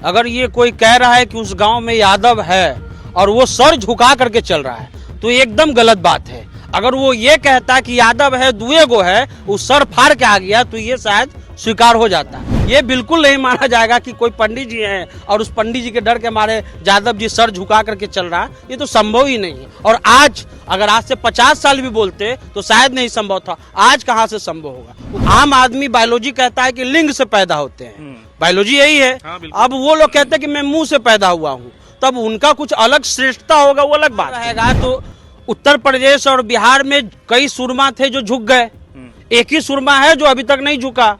अगर ये कोई कह रहा है कि उस गांव में यादव है और वो सर झुका करके चल रहा है तो ये एकदम गलत बात है। अगर वो ये कहता कि यादव है दुए गो है, वो सर फाड़ के आ गया तो ये शायद स्वीकार हो जाता। ये बिल्कुल नहीं माना जाएगा कि कोई पंडित जी हैं और उस पंडित जी के डर के मारे यादव जी सर झुका करके चल रहा, ये तो संभव ही नहीं है। और आज अगर आज से 50 साल भी बोलते तो शायद नहीं संभव था, आज कहाँ से संभव होगा। आम आदमी बायोलॉजी कहता है कि लिंग से पैदा होते हैं, बायोलॉजी यही है। अब वो लोग कहते हैं कि मैं मुंह से पैदा हुआ हूँ, तब उनका कुछ अलग श्रेष्ठता होगा, वो अलग बात रहेगा। तो उत्तर प्रदेश और बिहार में कई सुरमा थे जो झुक गए, एक ही सुरमा है जो अभी तक नहीं झुका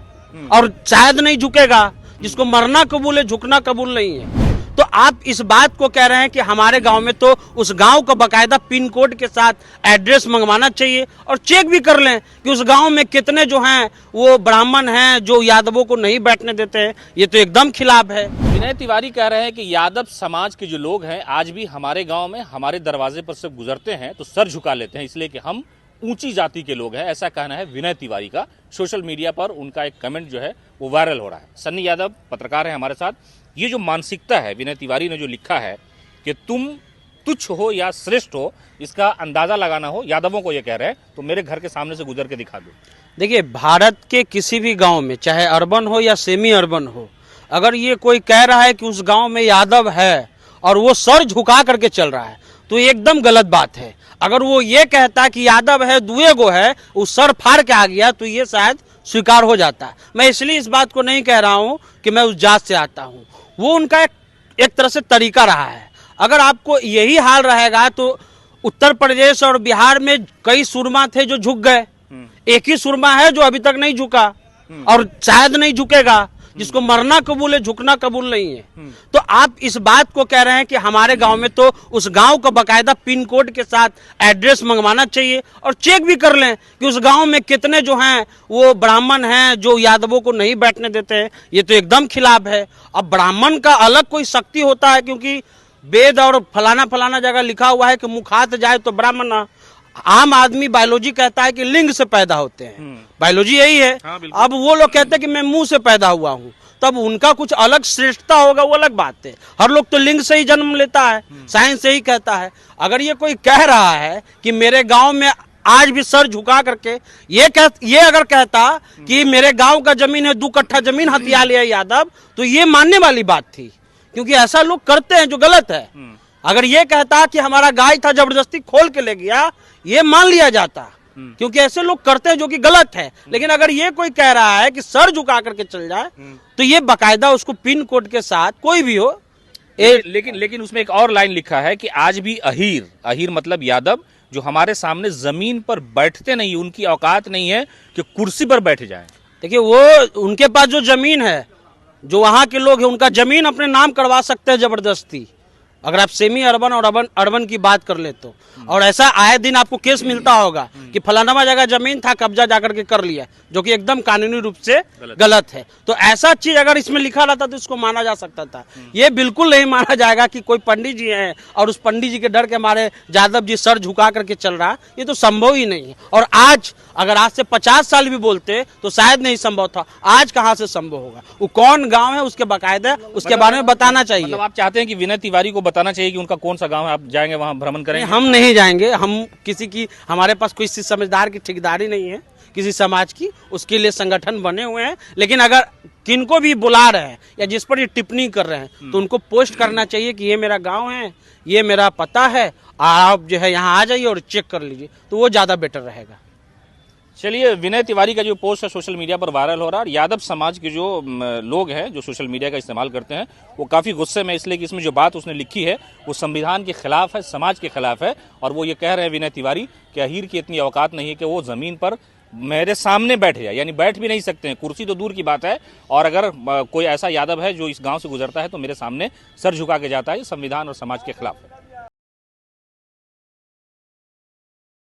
और शायद नहीं झुकेगा। जिसको मरना कबूल है, झुकना कबूल नहीं है। तो आप इस बात को कह रहे हैं कि हमारे गांव में तो उस गांव का बकायदा पिन कोड के साथ एड्रेस मंगवाना चाहिए और चेक भी कर लें कि उस गांव में कितने जो हैं वो ब्राह्मण हैं जो यादवों को नहीं बैठने देते हैं। ये तो एकदम खिलाफ है। विनय तिवारी कह रहे हैं कि यादव समाज के जो लोग हैं आज भी हमारे गांव में हमारे दरवाजे पर से गुजरते हैं तो सर झुका लेते हैं, इसलिए कि हम ऊंची जाति के लोग हैं, ऐसा कहना है विनय तिवारी का। सोशल मीडिया पर उनका एक कमेंट जो है वो वायरल हो रहा है। सन्नी यादव पत्रकार है हमारे साथ। ये जो मानसिकता है विनय तिवारी ने जो लिखा है कि तुम तुच्छ हो या श्रेष्ठ हो, इसका अंदाजा लगाना हो, यादवों को ये कह रहे हैं, तो मेरे घर के सामने से गुजर के दिखा दो। देखिए, भारत के किसी भी गांव में चाहे अर्बन हो या सेमी अर्बन हो, अगर ये कोई कह रहा है कि उस गांव में यादव है और वो सर झुका करके चल रहा है तो ये एकदम गलत बात है। अगर वो ये कहता कि यादव है दुए गो है, वो सर फाड़ के आ गया तो ये शायद स्वीकार हो जाता। मैं इसलिए इस बात को नहीं कह रहा हूं कि मैं उस जात से आता हूं, वो उनका एक तरह से तरीका रहा है। अगर आपको यही हाल रहेगा तो उत्तर प्रदेश और बिहार में कई सुरमा थे जो झुक गए, एक ही सुरमा है जो अभी तक नहीं झुका और शायद नहीं झुकेगा। जिसको मरना कबूल है, झुकना कबूल नहीं है। तो आप इस बात को कह रहे हैं कि हमारे गांव में तो उस गांव का बकायदा पिन कोड के साथ एड्रेस मंगवाना चाहिए और चेक भी कर लें कि उस गांव में कितने जो हैं वो ब्राह्मण हैं जो यादवों को नहीं बैठने देते हैं। ये तो एकदम खिलाफ है। अब ब्राह्मण का अलग कोई शक्ति होता है, क्योंकि वेद और फलाना फलाना जगह लिखा हुआ है कि मुखात जाए तो ब्राह्मण। आम आदमी बायोलॉजी कहता है कि लिंग से पैदा होते हैं, बायोलॉजी यही है। अब वो लोग कहते हैं कि मैं मुंह से पैदा हुआ हूँ, तब उनका कुछ अलग श्रेष्ठता होगा, वो अलग बात है। हर लोग तो लिंग से ही जन्म लेता है, साइंस यही कहता है। अगर ये कोई कह रहा है कि मेरे गांव में आज भी सर झुका करके ये अगर कहता कि मेरे गांव का जमीन है 2 कट्ठा जमीन हथिया लिया यादव, तो ये मानने वाली बात थी, क्योंकि ऐसा लोग करते हैं जो गलत है। अगर ये कहता कि हमारा गाय था जबरदस्ती खोल के ले गया, ये मान लिया जाता, क्योंकि ऐसे लोग करते हैं जो कि गलत है। लेकिन अगर ये कोई कह रहा है कि सर झुका करके चल जाए तो ये बकायदा उसको पिन कोड के साथ कोई भी हो। लेकिन उसमें एक और लाइन लिखा है कि आज भी अहीर मतलब यादव जो हमारे सामने जमीन पर बैठते नहीं, उनकी औकात नहीं है कि कुर्सी पर बैठ जाएं। देखिए, वो उनके पास जो जमीन है, जो वहां के लोग हैं, उनका जमीन अपने नाम करवा सकते हैं जबरदस्ती, अगर आप सेमी अर्बन और अर्बन की बात कर ले तो। और ऐसा आए दिन आपको केस मिलता होगा कि फलाना जगह जमीन था, कब्जा जाकर के कर लिया, जो कि एकदम कानूनी रूप से गलत है। तो ऐसा चीज अगर इसमें लिखा रहता तो इसको माना जा सकता था। ये बिल्कुल नहीं माना जाएगा कि कोई पंडित जी हैं और उस पंडित जी के डर के मारे यादव जी सर झुका करके चल रहा, ये तो संभव ही नहीं है। और आज अगर आज से 50 साल भी बोलते तो शायद नहीं संभव था, आज कहाँ से संभव होगा। वो कौन गाँव है उसके बाकायदा उसके बारे में बताना चाहिए। मतलब आप चाहते हैं कि विनय तिवारी को बताना चाहिए कि उनका कौन सा गांव है, आप जाएंगे वहां भ्रमण करेंगे? हम नहीं जाएंगे, हम किसी की, हमारे पास कोई समझदार की ठेकेदारी नहीं है किसी समाज की, उसके लिए संगठन बने हुए हैं। लेकिन अगर किनको भी बुला रहे हैं या जिस पर ये टिप्पणी कर रहे हैं तो उनको पोस्ट करना चाहिए कि ये मेरा गांव है, ये मेरा पता है, आप जो है यहाँ आ जाइए और चेक कर लीजिए, तो वो ज्यादा बेटर रहेगा। चलिए, विनय तिवारी का जो पोस्ट है सोशल मीडिया पर वायरल हो रहा है। यादव समाज के जो लोग हैं जो सोशल मीडिया का इस्तेमाल करते हैं वो काफ़ी गुस्से में, इसलिए कि इसमें जो बात उसने लिखी है वो संविधान के खिलाफ है, समाज के खिलाफ है। और वो ये कह रहे हैं विनय तिवारी कि अहीर की इतनी औकात नहीं है कि वो ज़मीन पर मेरे सामने बैठ जाए, यानी बैठ भी नहीं सकते हैं, कुर्सी तो दूर की बात है। और अगर कोई ऐसा यादव है जो इस गाँव से गुजरता है तो मेरे सामने सर झुका के जाता है, ये संविधान और समाज के खिलाफ है।